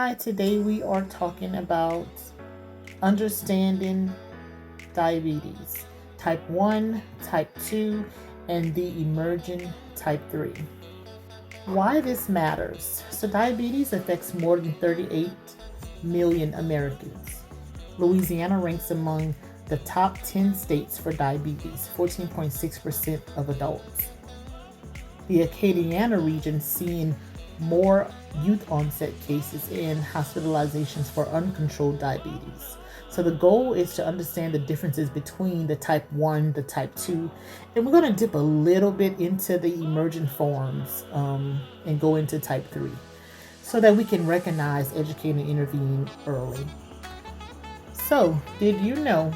Hi, today we are talking about understanding diabetes, type 1, type 2, and the emerging type 3. Why this matters. So, diabetes affects more than 38 million Americans. Louisiana ranks among the top 10 states for diabetes, 14.6% of adults. The Acadiana region seeing more youth onset cases and hospitalizations for uncontrolled diabetes. So the goal is to understand the differences between the type 1, the type 2, and we're going to dip a little bit into the emergent forms and go into type 3 so that we can recognize, educate, and intervene early. So, did you know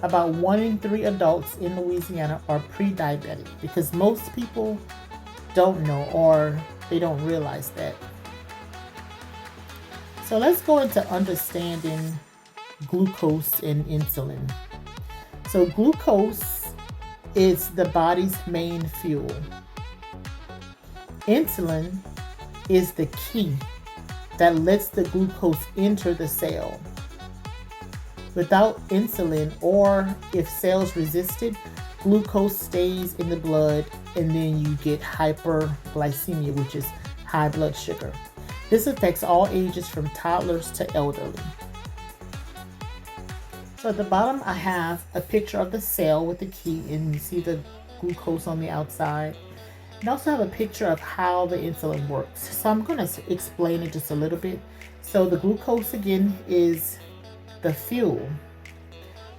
about 1 in 3 adults in Louisiana are pre-diabetic? Because most people don't know or they don't realize that. So let's go into understanding glucose and insulin. So glucose is the body's main fuel. Insulin is the key that lets the glucose enter the cell. Without insulin, or if cells resist it, glucose stays in the blood and then you get hyperglycemia, which is high blood sugar. This affects all ages from toddlers to elderly. So at the bottom I have a picture of the cell with the key and you see the glucose on the outside. And I also have a picture of how the insulin works. So I'm going to explain it just a little bit. So the glucose again is the fuel.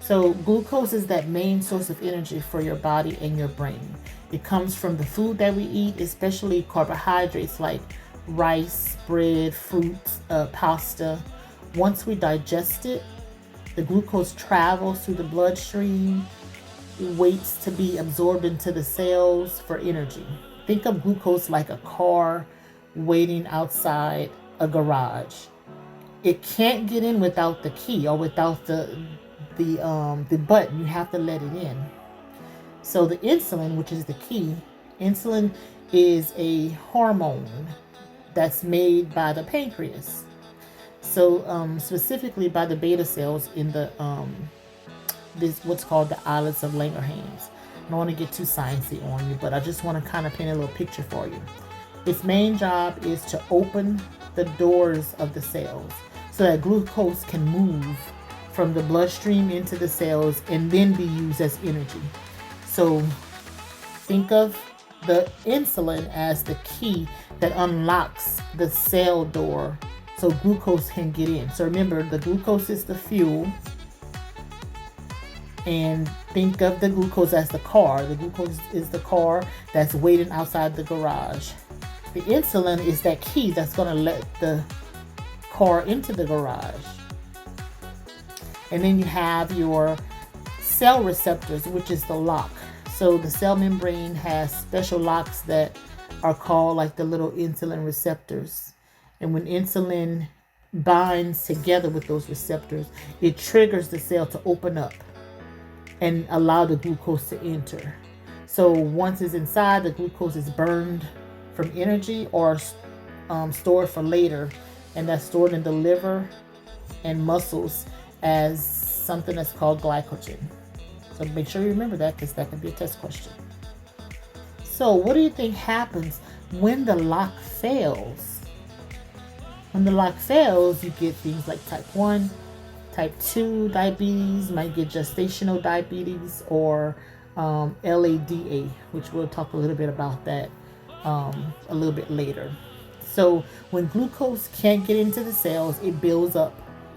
So glucose is that main source of energy for your body and your brain. It comes from the food that we eat, especially carbohydrates like rice, bread, fruits, pasta. Once we digest it, the glucose travels through the bloodstream. It waits to be absorbed into the cells for energy. Think of glucose like a car waiting outside a garage. It can't get in without the key or without the button. You have to let it in. So the insulin, which is the key, insulin is a hormone that's made by the pancreas. So specifically by the beta cells in the this what's called the islets of Langerhans. I don't want to get too sciencey on you, but I just want to kind of paint a little picture for you. Its main job is to open the doors of the cells so that glucose can move from the bloodstream into the cells and then be used as energy. So think of the insulin as the key that unlocks the cell door so glucose can get in. So remember, the glucose is the fuel, and think of the glucose as the car. The glucose is the car that's waiting outside the garage. The insulin is that key that's going to let the car into the garage. And then you have your cell receptors, which is the lock. So the cell membrane has special locks that are called like the little insulin receptors. And when insulin binds together with those receptors, it triggers the cell to open up and allow the glucose to enter. So once it's inside, the glucose is burned from energy or stored for later. And that's stored in the liver and muscles as something that's called glycogen. So make sure you remember that because that could be a test question. So what do you think happens when the lock fails? When the lock fails, you get things like type 1, type 2 diabetes, you might get gestational diabetes or LADA, which we'll talk a little bit about that a little bit later. So when glucose can't get into the cells, it builds up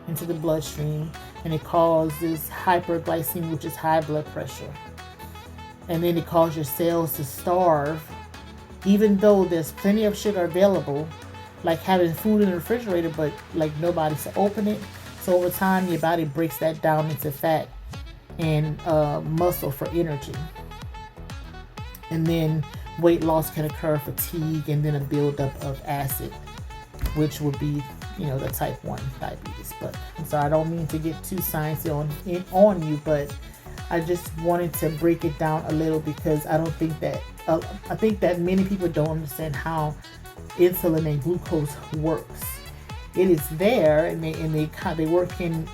into the bloodstream and it causes hyperglycemia, which is high blood pressure. And then it causes your cells to starve, even though there's plenty of sugar available, like having food in the refrigerator, but like nobody's to open it. So over time, your body breaks that down into fat and muscle for energy. And then weight loss can occur, fatigue, and then a buildup of acid, which would be, the type 1 diabetes. But I'm sorry, I don't mean to get too sciencey on you, but I just wanted to break it down a little because I think that many people don't understand how insulin and glucose works. It is there, and they work in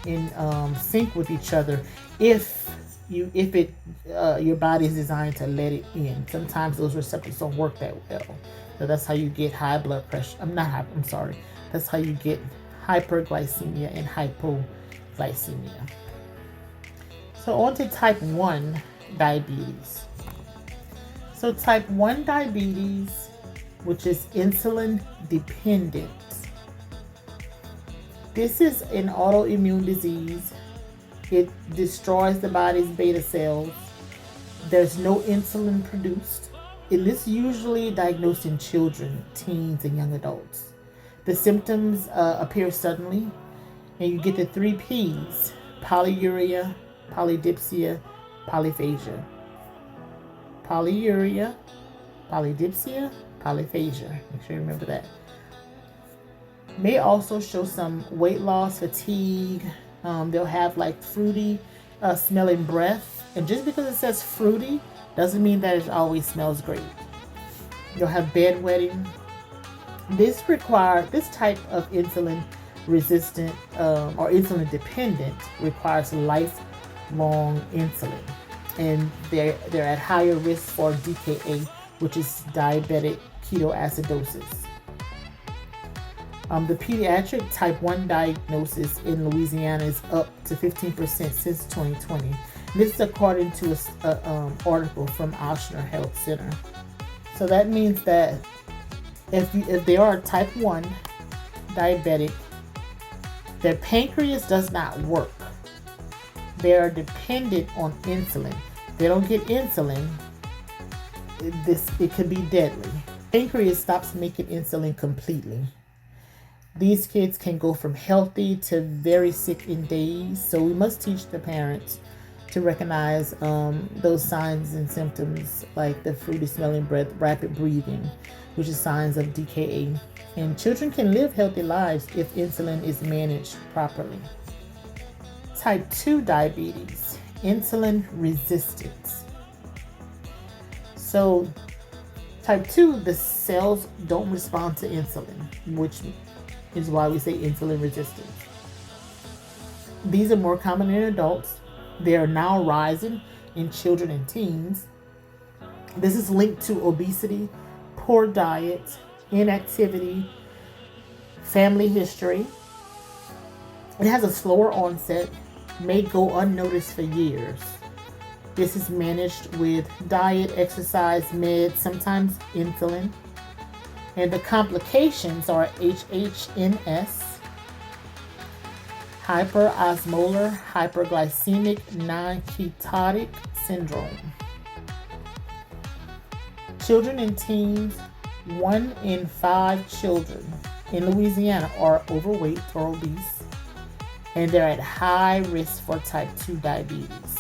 sync with each other. If your body is designed to let it in. Sometimes those receptors don't work that well. So that's how you get high blood pressure. I'm sorry. That's how you get hyperglycemia and hypoglycemia. So on to type 1 diabetes. So type 1 diabetes, which is insulin dependent. This is an autoimmune disease. It destroys the body's beta cells. There's no insulin produced. It is usually diagnosed in children, teens, and young adults. The symptoms appear suddenly, and you get the 3 P's: polyuria, polydipsia, polyphagia. Polyuria, polydipsia, polyphagia. Make sure you remember that. May also show some weight loss, fatigue. They'll have like fruity smelling breath. And just because it says fruity doesn't mean that it always smells great. You'll have bedwetting. This type of insulin resistant or insulin dependent requires lifelong insulin. And they're at higher risk for DKA, which is diabetic ketoacidosis. The pediatric type 1 diagnosis in Louisiana is up to 15% since 2020. This is according to an article from Ochsner Health Center. So that means that if they are type 1 diabetic, their pancreas does not work. They are dependent on insulin. They don't get insulin. It can be deadly. Pancreas stops making insulin completely. These kids can go from healthy to very sick in days. So we must teach the parents to recognize those signs and symptoms like the fruity smelling breath, rapid breathing, which is signs of DKA. And children can live healthy lives if insulin is managed properly. Type 2 diabetes, insulin resistance. So type 2, the cells don't respond to insulin, which is why we say insulin resistance. These are more common in adults. They are now rising in children and teens. This is linked to obesity, poor diet, inactivity, family history. It has a slower onset, may go unnoticed for years. This is managed with diet, exercise, meds, sometimes insulin. And the complications are HHNS, hyperosmolar hyperglycemic non-ketotic syndrome. Children and teens, 1 in 5 children in Louisiana are overweight or obese, and they're at high risk for type 2 diabetes.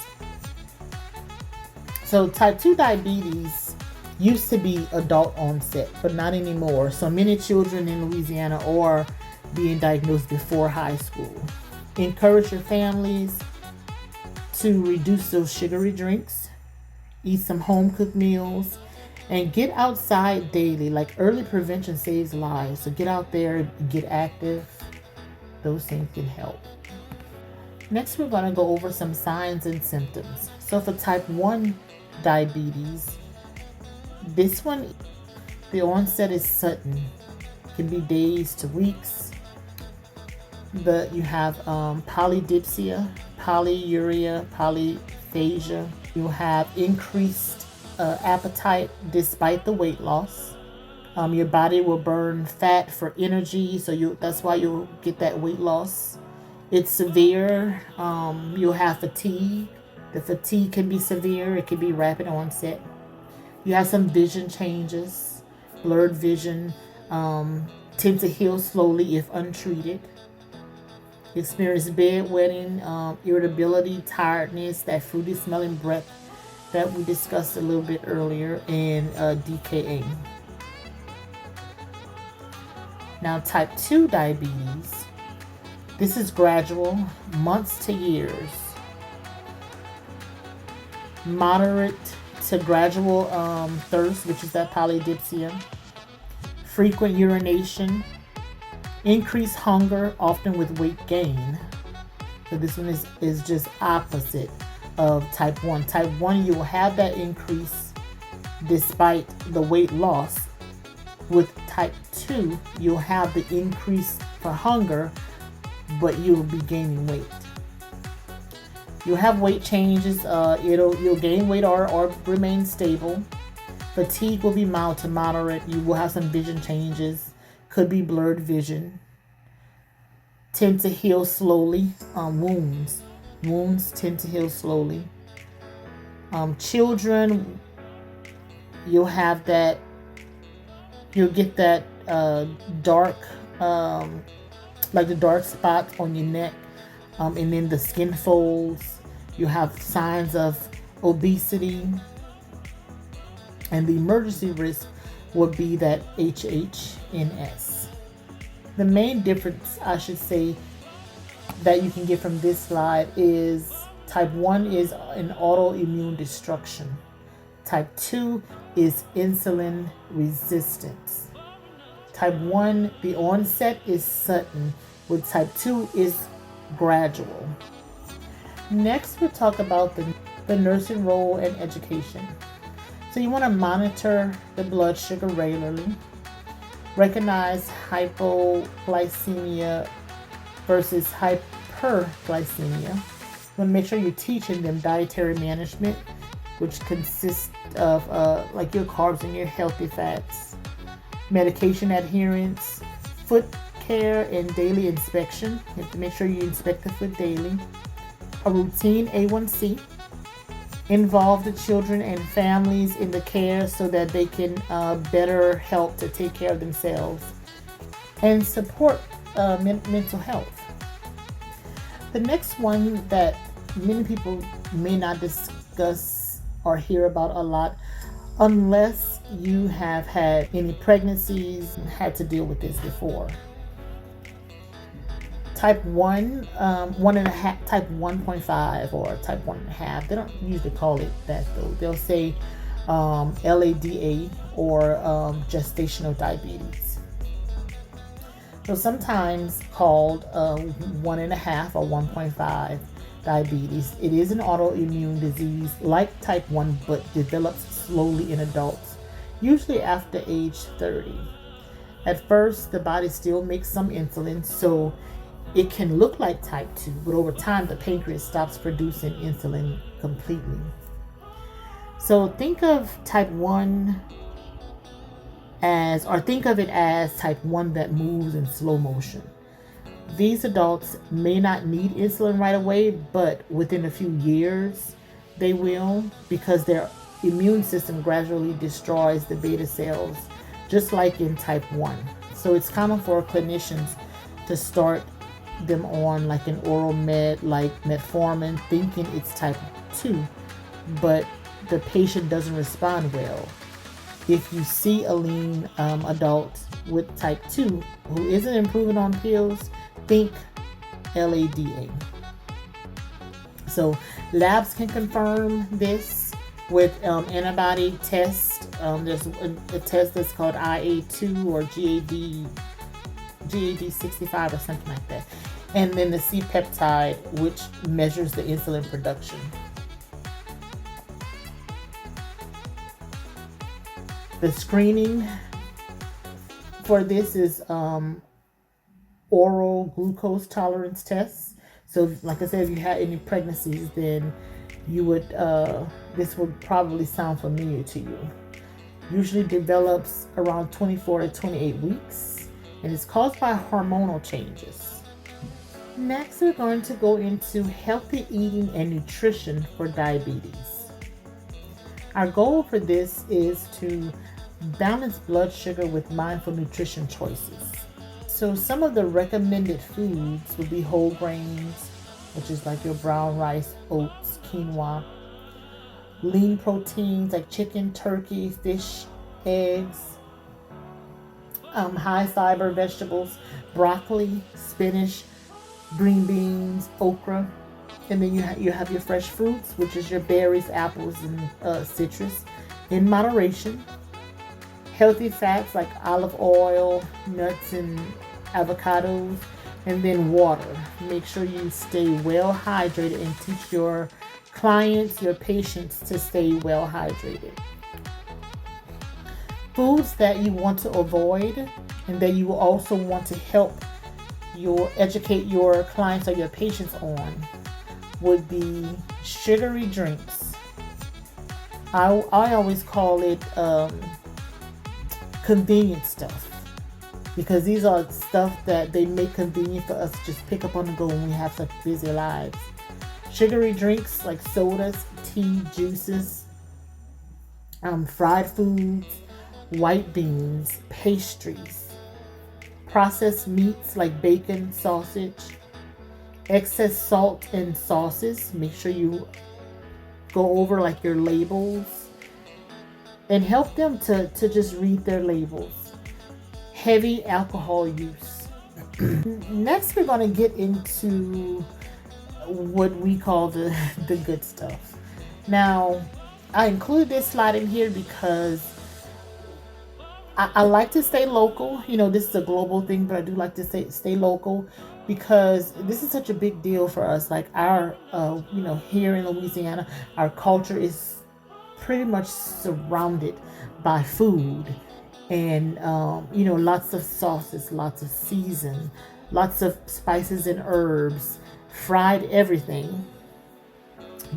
So type 2 diabetes used to be adult onset, but not anymore. So many children in Louisiana are being diagnosed before high school. Encourage your families to reduce those sugary drinks, eat some home cooked meals, and get outside daily. Like early prevention saves lives. So get out there, get active. Those things can help. Next, we're going to go over some signs and symptoms. So for type 1 diabetes, this one, the onset is sudden. It can be days to weeks. You have polydipsia, polyuria, polyphagia. You have increased appetite despite the weight loss. Your body will burn fat for energy, so that's why you'll get that weight loss. It's severe. You'll have fatigue. The fatigue can be severe. It can be rapid onset. You have some vision changes, blurred vision, tend to heal slowly if untreated. Experience bedwetting, irritability, tiredness, that fruity smelling breath that we discussed a little bit earlier, and DKA. Now, type 2 diabetes. This is gradual, months to years. Moderate to gradual thirst, which is that polydipsia. Frequent urination, Increased hunger, often with weight gain. So this one is just opposite of type 1. Type 1, you will have that increase despite the weight loss. With type 2, you'll have the increase for hunger, but you'll be gaining weight. You'll have weight changes. You'll gain weight or remain stable. Fatigue will be mild to moderate. You will have some vision changes. Could be blurred vision. Tend to heal slowly. Wounds tend to heal slowly. Children, you'll have that. You'll get that dark, like the dark spots on your neck, and then the skin folds. You have signs of obesity, and the emergency risk would be that HHNS. The main difference, I should say, that you can get from this slide is type 1 is an autoimmune destruction. Type 2 is insulin resistance. Type 1, the onset is sudden, with type 2 is gradual. Next, we'll talk about the nursing role and education. So you want to monitor the blood sugar regularly. Recognize hypoglycemia versus hyperglycemia. You want to make sure you're teaching them dietary management, which consists of like your carbs and your healthy fats, medication adherence, foot care, and daily inspection. You have to make sure you inspect the foot daily. A routine A1C. Involve the children and families in the care so that they can better help to take care of themselves. And support mental health. The next one that many people may not discuss or hear about a lot, unless you have had any pregnancies and had to deal with this before. Type 1, 1.5, type 1.5 or type 1.5. They don't usually call it that though. They'll say LADA or gestational diabetes. So sometimes called 1.5 or 1.5 diabetes. It is an autoimmune disease like type 1, but develops slowly in adults, usually after age 30. At first, the body still makes some insulin, so it can look like type 2, but over time, the pancreas stops producing insulin completely. So think of type 1 as, or think of it as type 1 that moves in slow motion. These adults may not need insulin right away, but within a few years, they will, because their immune system gradually destroys the beta cells, just like in type 1. So it's common for clinicians to start them on like an oral med like metformin, thinking it's type 2, but the patient doesn't respond well. If you see a lean adult with type 2 who isn't improving on pills, think LADA. So labs can confirm this with antibody test. There's a test that's called IA2 or GAD65 or something like that. And then the C-peptide, which measures the insulin production. The screening for this is oral glucose tolerance tests. So like I said, if you had any pregnancies, then you would this would probably sound familiar to you. Usually develops around 24 to 28 weeks, and it's caused by hormonal changes. Next, we're going to go into healthy eating and nutrition for diabetes. Our goal for this is to balance blood sugar with mindful nutrition choices. So some of the recommended foods would be whole grains, which is like your brown rice, oats, quinoa. Lean proteins like chicken, turkey, fish, eggs. High fiber vegetables, broccoli, spinach, green beans, okra. And then you have your fresh fruits, which is your berries, apples, and citrus, in moderation. Healthy fats like olive oil, nuts, and avocados, and then water. Make sure you stay well hydrated and teach your clients, your patients to stay well hydrated. Foods that you want to avoid and that you also want to help educate your clients or your patients on would be sugary drinks. I always call it convenient stuff, because these are stuff that they make convenient for us to just pick up on the go when we have such busy lives. Sugary drinks like sodas, tea, juices, fried foods, white beans, pastries, processed meats like bacon, sausage, excess salt in sauces. Make sure you go over like your labels and help them to just read their labels. Heavy alcohol use. Next, we're going to get into what we call the good stuff. Now, I included this slide in here because I like to stay local. You know, this is a global thing, but I do like to stay local because this is such a big deal for us. Like our, here in Louisiana, our culture is pretty much surrounded by food, and lots of sauces, lots of season, lots of spices and herbs, fried everything.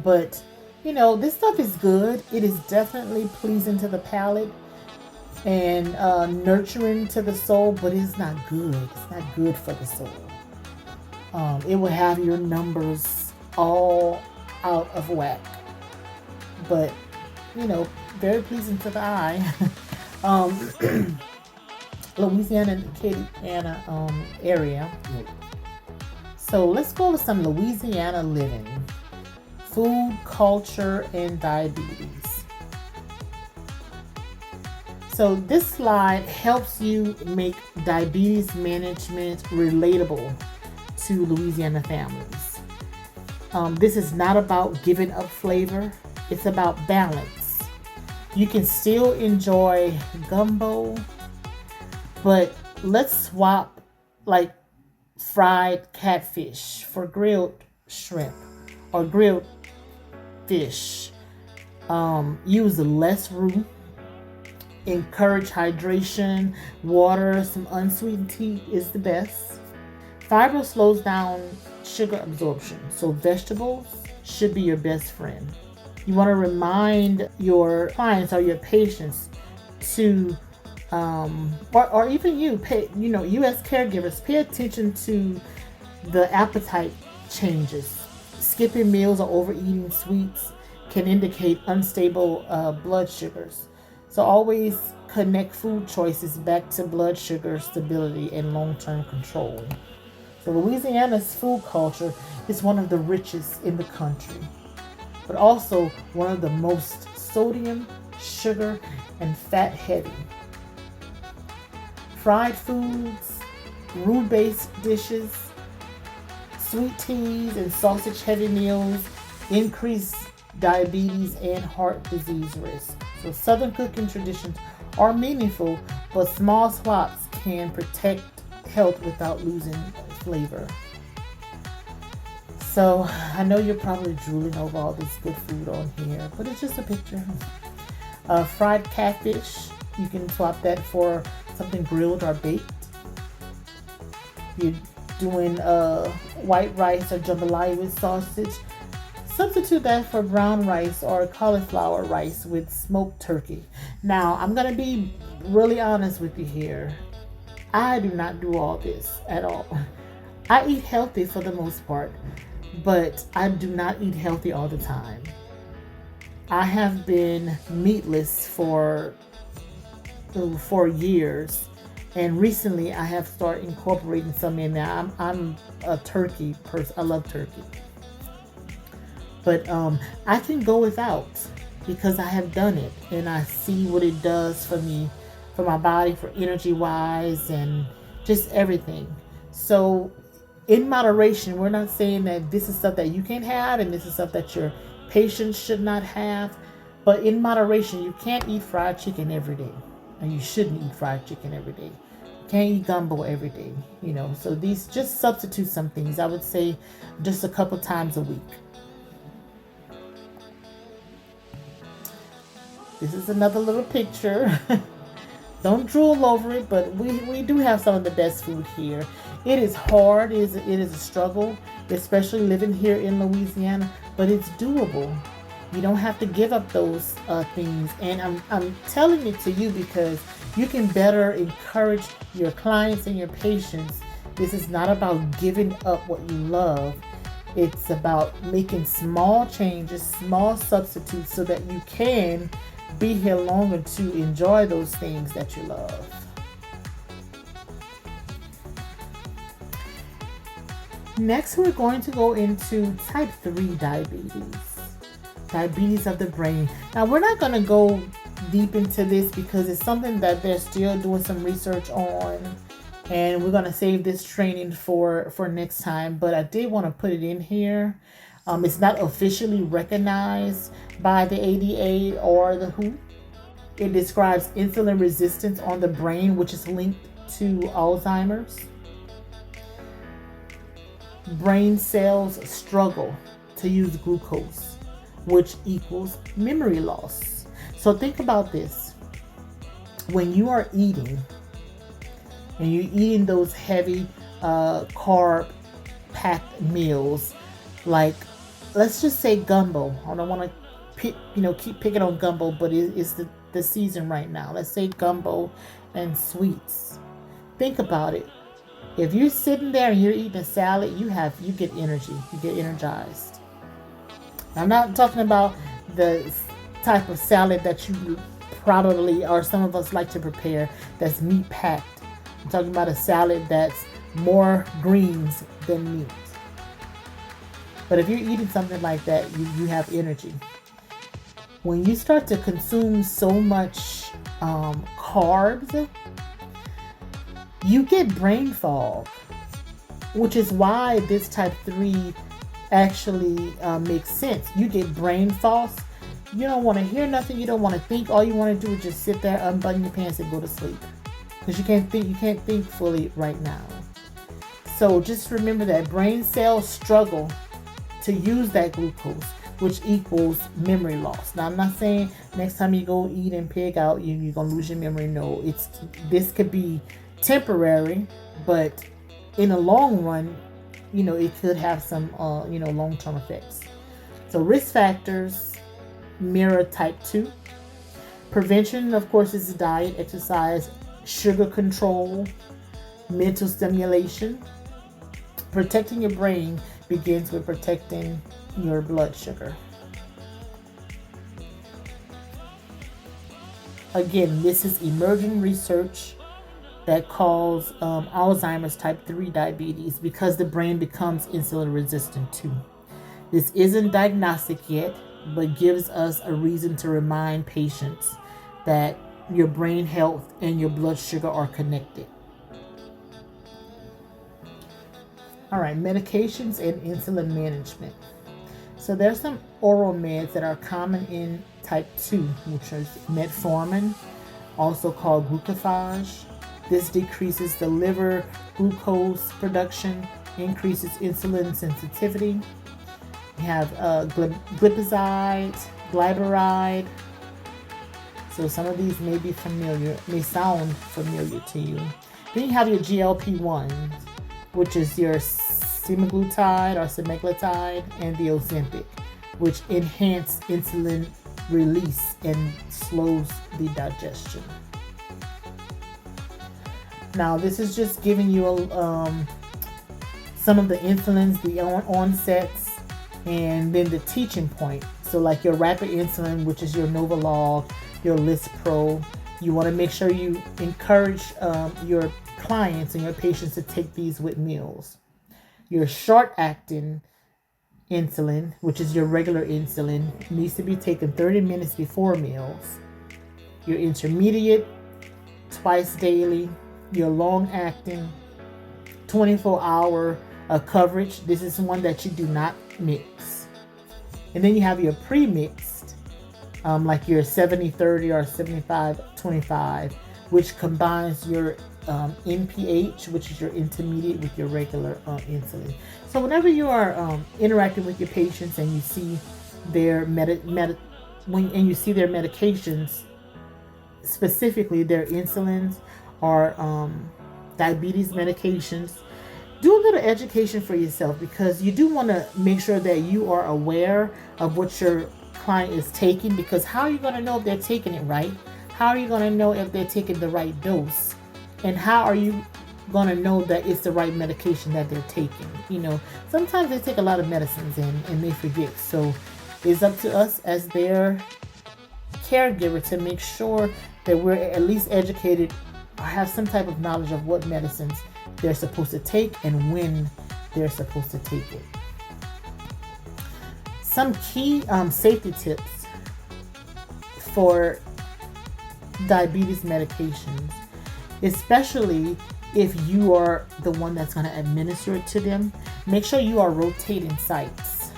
But this stuff is good. It is definitely pleasing to the palate and nurturing to the soul, but it's not good. It's not good for the soul. It will have your numbers all out of whack, but very pleasing to the eye. Louisiana and Acadiana area. So let's go with some Louisiana living, food, culture, and diabetes. So this slide helps you make diabetes management relatable to Louisiana families. This is not about giving up flavor. It's about balance. You can still enjoy gumbo, but let's swap like fried catfish for grilled shrimp or grilled fish. Use less roux. Encourage hydration. Water, some unsweetened tea is the best. Fiber slows down sugar absorption, so vegetables should be your best friend. You want to remind your clients or your patients to, or even you, as caregivers, pay attention to the appetite changes. Skipping meals or overeating sweets can indicate unstable blood sugars. So always connect food choices back to blood sugar stability and long-term control. So Louisiana's food culture is one of the richest in the country, but also one of the most sodium, sugar, and fat heavy. Fried foods, roux-based dishes, sweet teas, and sausage-heavy meals increase diabetes and heart disease risk. So Southern cooking traditions are meaningful, but small swaps can protect health without losing flavor. So I know you're probably drooling over all this good food on here, but it's just a picture. Fried catfish, you can swap that for something grilled or baked. You're doing white rice or jambalaya with sausage, substitute that for brown rice or cauliflower rice with smoked turkey. Now, I'm going to be really honest with you here. I do not do all this at all. I eat healthy for the most part, but I do not eat healthy all the time. I have been meatless for years, and recently I have started incorporating some in there. I'm a turkey person. I love turkey. But I can go without because I have done it and I see what it does for me, for my body, for energy wise, and just everything. So in moderation, we're not saying that this is stuff that you can't have and this is stuff that your patients should not have, but in moderation. You can't eat fried chicken every day, and you shouldn't eat fried chicken every day. You can't eat gumbo every day, you know. So these, just substitute some things. I would say just a couple times a week. This is another little picture. Don't drool over it, but we do have some of the best food here. It is hard. It is a struggle, especially living here in Louisiana, but it's doable. You don't have to give up those things. And I'm telling it to you because you can better encourage your clients and your patients. This is not about giving up what you love. It's about making small changes, small substitutes so that you can be here longer to enjoy those things that you love. Next, we're going to go into type 3 diabetes. Diabetes of the brain. Now, we're not going to go deep into this because it's something that they're still doing some research on. And we're going to save this training for next time. But I did want to put it in here. It's not officially recognized by the ADA or the WHO. It describes insulin resistance on the brain, which is linked to Alzheimer's. Brain cells struggle to use glucose, which equals memory loss. So think about this. When you are eating, and you're eating those heavy carb-packed meals, like, let's just say gumbo. I don't want to keep picking on gumbo, but it's the season right now. Let's say gumbo and sweets. Think about it. If you're sitting there and you're eating a salad, you get energy. You get energized. I'm not talking about the type of salad that you probably, or some of us like to prepare, that's meat packed. I'm talking about a salad that's more greens than meat. But if you're eating something like that, you have energy. When you start to consume so much carbs, you get brain fog, which is why this type 3 actually makes sense. You get brain fog. You don't want to hear nothing. You don't want to think. All you want to do is just sit there, unbutton your pants, and go to sleep. Because you can't think fully right now. So just remember that brain cells struggle to use that glucose, which equals memory loss. Now, I'm not saying next time you go eat and pig out, you're going to lose your memory. No, this could be temporary, but in the long run, it could have some, long-term effects. So risk factors mirror type 2. Prevention, of course, is diet, exercise, sugar control, mental stimulation. Protecting your brain begins with protecting your blood sugar. Again, this is emerging research that calls Alzheimer's type 3 diabetes because the brain becomes insulin resistant too. This isn't diagnostic yet, but gives us a reason to remind patients that your brain health and your blood sugar are connected. All right, medications and insulin management. So there's some oral meds that are common in type 2, which is metformin, also called LiQWYD. This decreases the liver glucose production, increases insulin sensitivity. You have glipizide, glyburide. So some of these may sound familiar to you. Then you have your GLP-1s, which is your semaglutide or semaglutide, and the Ozempic, which enhance insulin release and slows the digestion. Now, this is just giving you some of the insulins, the onsets, and then the teaching point. So like your rapid insulin, which is your Novolog, your Lispro. You want to make sure you encourage your clients and your patients to take these with meals. Your short-acting insulin, which is your regular insulin, needs to be taken 30 minutes before meals. Your intermediate, twice daily. Your long-acting, 24-hour coverage. This is one that you do not mix. And then you have your pre-mixed, like your 70-30 or 75-25, which combines your NPH, which is your intermediate with your regular insulin. So whenever you are interacting with your patients and you see their you see their medications, specifically their insulins or diabetes medications, do a little education for yourself, because you do want to make sure that you are aware of what your client is taking, because how are you going to know if they're taking it right? How are you going to know if they're taking the right dose? And how are you going to know that it's the right medication that they're taking? You know, sometimes they take a lot of medicines and they forget. So it's up to us as their caregiver to make sure that we're at least educated or have some type of knowledge of what medicines they're supposed to take and when they're supposed to take it. Some key safety tips for diabetes medications, especially if you are the one that's going to administer it to them. Make sure you are rotating sites.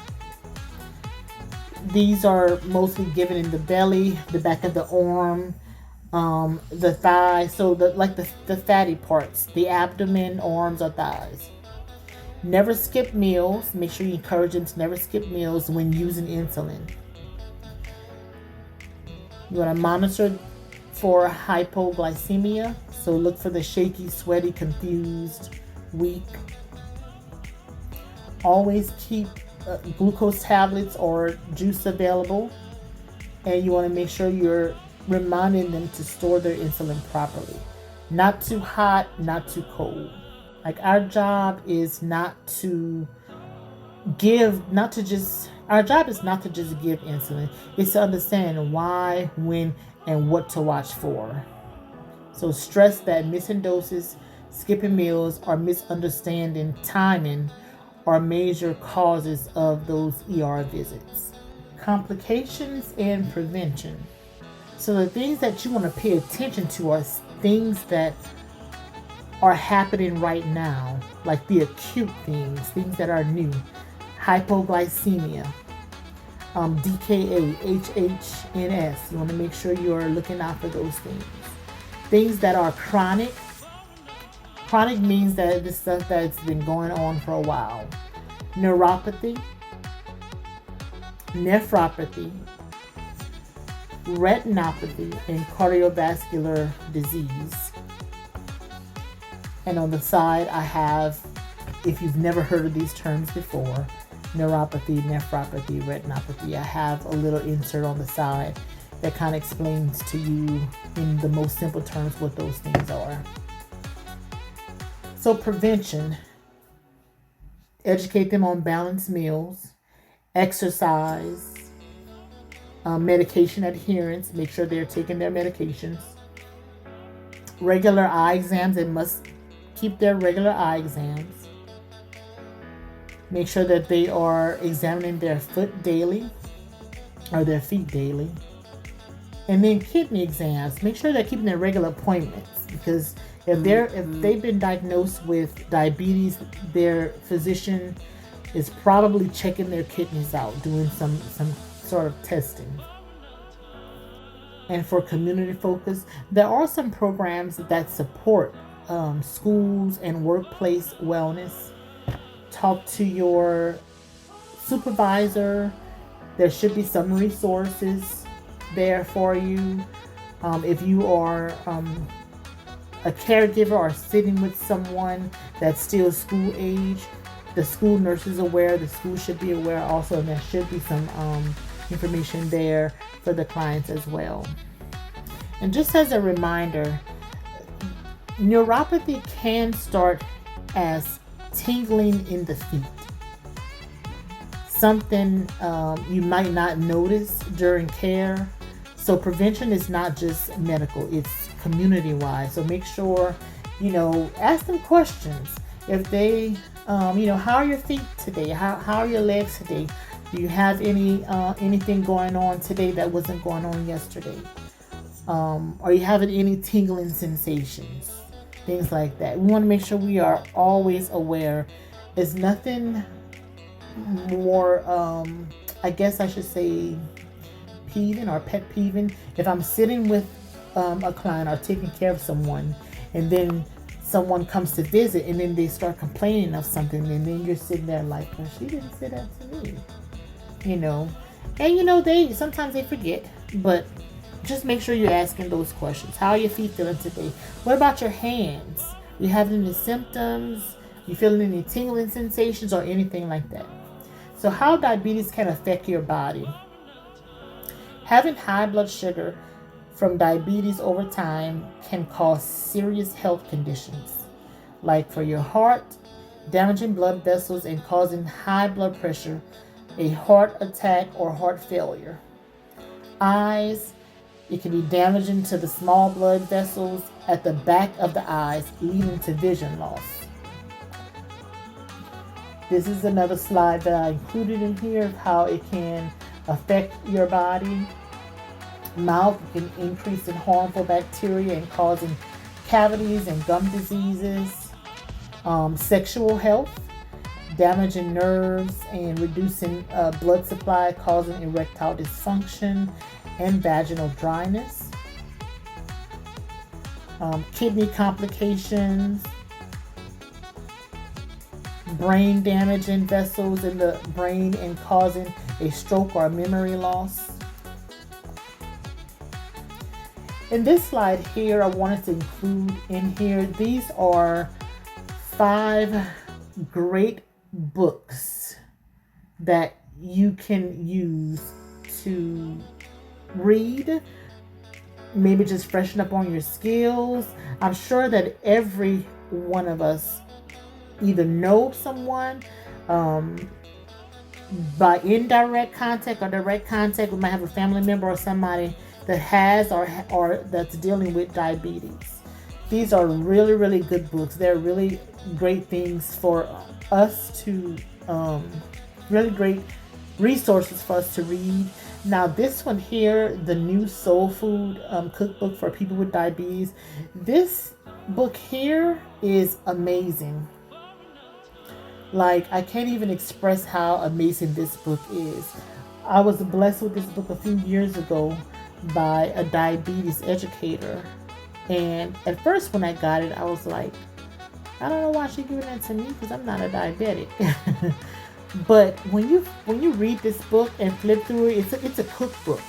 These are mostly given in the belly, the back of the arm, the thigh, so the fatty parts, the abdomen, arms, or thighs. Never skip meals. Make sure you encourage them to never skip meals when using insulin. You want to monitor for hypoglycemia, so look for the shaky, sweaty, confused, weak. Always keep glucose tablets or juice available, and you want to make sure you're reminding them to store their insulin properly. Not too hot, not too cold. Like, our job is not to just give insulin. It's to understand why, when, and what to watch for. So stress that missing doses, skipping meals, or misunderstanding timing are major causes of those ER visits. Complications and prevention. So the things that you want to pay attention to are things that are happening right now, like the acute things that are new. Hypoglycemia, DKA, HHNS. You want to make sure you are looking out for those things. Things that are chronic. Chronic means that this stuff that's been going on for a while. Neuropathy, nephropathy, retinopathy, and cardiovascular disease. And on the side, I have, if you've never heard of these terms before, neuropathy, nephropathy, retinopathy, I have a little insert on the side that kind of explains to you in the most simple terms what those things are. So prevention, educate them on balanced meals, exercise, medication adherence, make sure they're taking their medications. Regular eye exams, they must keep their regular eye exams. Make sure that they are examining their foot daily or their feet daily. And then kidney exams, make sure they're keeping their regular appointments, because if they've been diagnosed with diabetes, their physician is probably checking their kidneys out, doing some sort of testing. And for community focus, there are some programs that support schools and workplace wellness. Talk to your supervisor. There should be some resources there for you. If you are a caregiver or sitting with someone that's still school age, the school nurse is aware, the school should be aware also, and there should be some information there for the clients as well. And just as a reminder, neuropathy can start as tingling in the feet. Something you might not notice during care. So prevention is not just medical, it's community-wide. So make sure, ask them questions. If they, how are your feet today? How are your legs today? Do you have anything going on today that wasn't going on yesterday? Are you having any tingling sensations? Things like that. We want to make sure we are always aware. There's nothing more, I guess I should say, peeving or pet peeving. If I'm sitting with a client or taking care of someone, and then someone comes to visit and then they start complaining of something, and then you're sitting there like, well, she didn't say that to me, you know. And you know, they sometimes they forget, but just make sure you're asking those questions. How are your feet feeling today? What about your hands? You having any symptoms? You feeling any tingling sensations or anything like that? So how diabetes can affect your body. Having high blood sugar from diabetes over time can cause serious health conditions, like for your heart, damaging blood vessels and causing high blood pressure, a heart attack or heart failure. Eyes, it can be damaging to the small blood vessels at the back of the eyes, leading to vision loss. This is another slide that I included in here of how it can affect your body. Mouth can increase in harmful bacteria and causing cavities and gum diseases. Sexual health, damaging nerves and reducing blood supply, causing erectile dysfunction and vaginal dryness. Kidney complications, brain damage in vessels in the brain and causing a stroke or memory loss. In this slide here, I wanted to include in here, these are 5 great books that you can use to read, maybe just freshen up on your skills. I'm sure that every one of us either know someone by indirect contact or direct contact. We might have a family member or somebody that has or that's dealing with diabetes. These are really, really good books. They're really great things for us to, really great resources for us to read. Now this one here, the new soul food cookbook for people with diabetes. This book here is amazing. Like, I can't even express how amazing this book is. I was blessed with this book a few years ago by a diabetes educator. And at first when I got it, I was like, I don't know why she's giving that to me because I'm not a diabetic. But when you read this book and flip through it, it's a cookbook.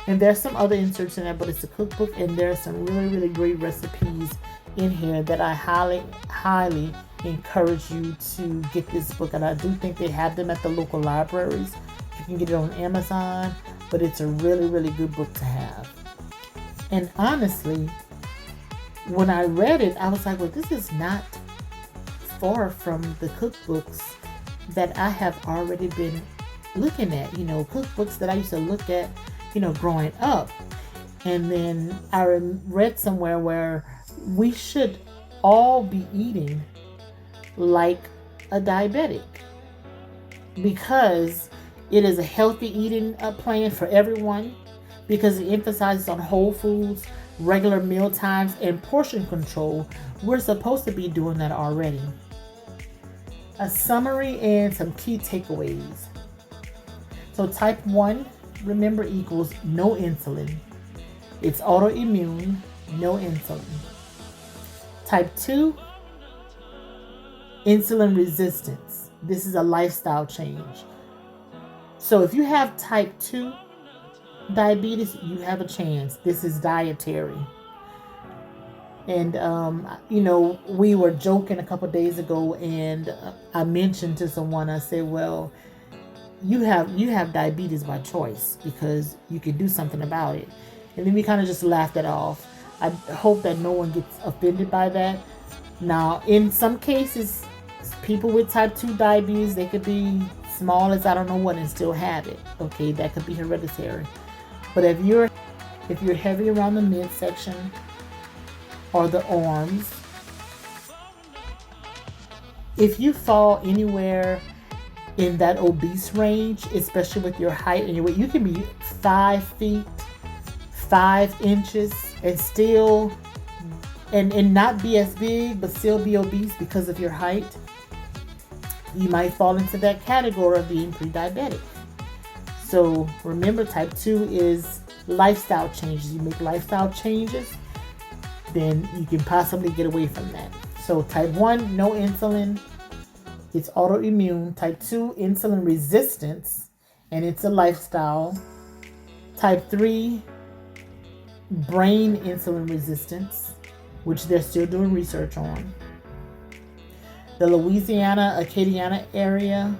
And there's some other inserts in there, but it's a cookbook, and there's some really, really great recipes in here that I highly, highly encourage you to get this book. And I do think they have them at the local libraries. You can get it on Amazon, but it's a really, really good book to have. And honestly, when I read it, I was like, well, this is not far from the cookbooks that I have already been looking at, cookbooks that I used to look at, growing up. And then I read somewhere where we should all be eating like a diabetic, because it is a healthy eating plan for everyone, because it emphasizes on whole foods, regular meal times, and portion control. We're supposed to be doing that already. A summary and some key takeaways. So type 1, remember, equals no insulin. It's autoimmune, no insulin. Type 2, insulin resistance. This is a lifestyle change. So if you have type 2 diabetes, you have a chance. This is dietary. And, we were joking a couple days ago, and I mentioned to someone, I said, well, you have diabetes by choice because you can do something about it. And then we kind of just laughed it off. I hope that no one gets offended by that. Now, in some cases, people with type 2 diabetes, they could be small as I don't know what and still have it. Okay, that could be hereditary. But if you're heavy around the midsection or the arms, if you fall anywhere in that obese range, especially with your height and your weight, you can be 5 feet 5 inches and still and not be as big but still be obese because of your height. You might fall into that category of being pre-diabetic. So remember, type 2 is lifestyle changes. You make lifestyle changes, then you can possibly get away from that. So type 1, no insulin. It's autoimmune. Type 2, insulin resistance, and it's a lifestyle. Type 3, brain insulin resistance, which they're still doing research on. The Louisiana, Acadiana area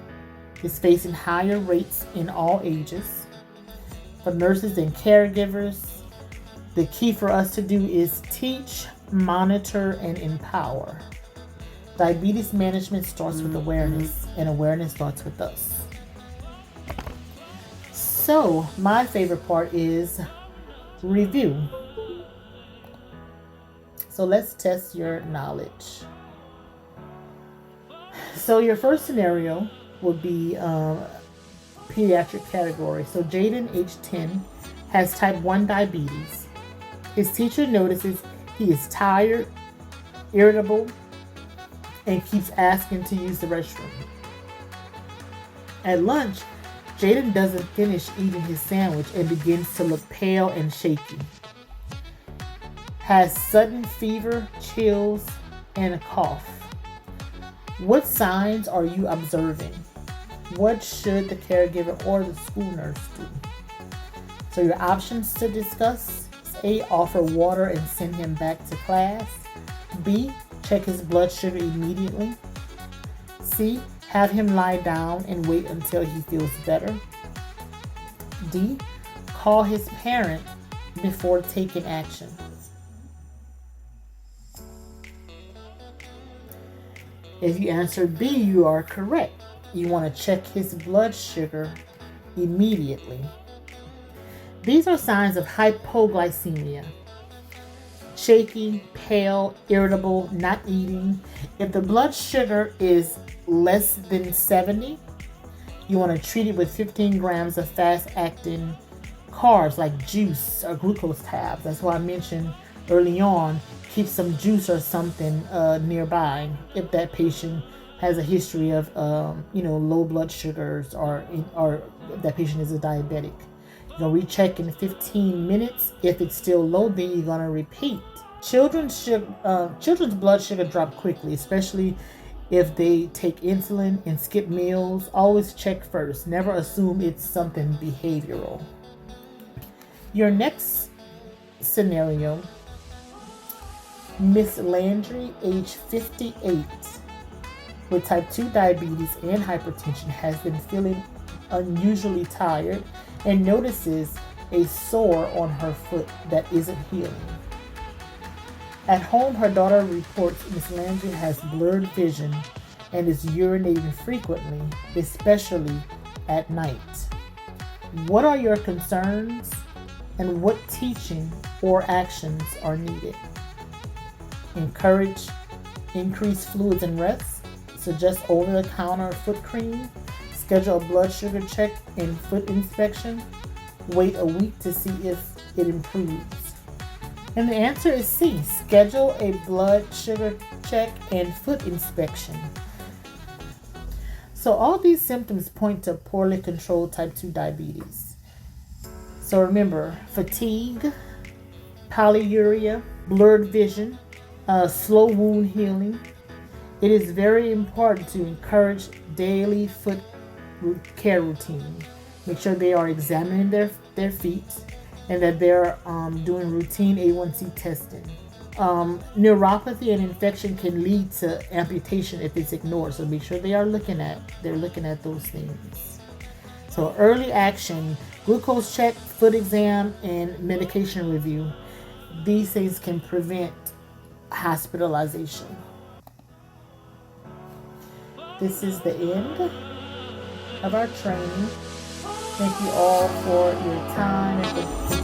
is facing higher rates in all ages. For nurses and caregivers, the key for us to do is teach, monitor, and empower. Diabetes management starts with awareness, and awareness starts with us. So, my favorite part is review. So, let's test your knowledge. So, your first scenario would be pediatric category. So, Jaden, age 10, has type 1 diabetes. His teacher notices he is tired, irritable, and keeps asking to use the restroom. At lunch, Jaden doesn't finish eating his sandwich and begins to look pale and shaky. Has sudden fever, chills, and a cough. What signs are you observing? What should the caregiver or the school nurse do? So your options to discuss: A, offer water and send him back to class. B, check his blood sugar immediately. C, have him lie down and wait until he feels better. D, call his parent before taking action. If you answered B, you are correct. You want to check his blood sugar immediately. These are signs of hypoglycemia. Shaky, pale, irritable, not eating. If the blood sugar is less than 70, you want to treat it with 15 grams of fast-acting carbs like juice or glucose tabs. That's why I mentioned early on, keep some juice or something nearby if that patient has a history of low blood sugars or that patient is a diabetic. You're going to recheck in 15 minutes. If it's still low, then you're going to repeat. Children's blood sugar drop quickly, especially if they take insulin and skip meals. Always check first. Never assume it's something behavioral. Your next scenario, Miss Landry, age 58, with type 2 diabetes and hypertension, has been feeling unusually tired and notices a sore on her foot that isn't healing. At home, her daughter reports Miss Landry has blurred vision and is urinating frequently, especially at night. What are your concerns and what teaching or actions are needed? Encourage increased fluids and rest. Suggest over-the-counter foot cream. Schedule a blood sugar check and foot inspection. Wait a week to see if it improves. And the answer is C. Schedule a blood sugar check and foot inspection. So all these symptoms point to poorly controlled type 2 diabetes. So remember, fatigue, polyuria, blurred vision, slow wound healing. It is very important to encourage daily foot care routine. Make sure they are examining their feet and that they're doing routine A1C testing. Neuropathy and infection can lead to amputation if it's ignored. So make sure they're looking at those things. So early action, glucose check, foot exam, and medication review. These things can prevent hospitalization. This is the end of our training. Thank you all for your time and for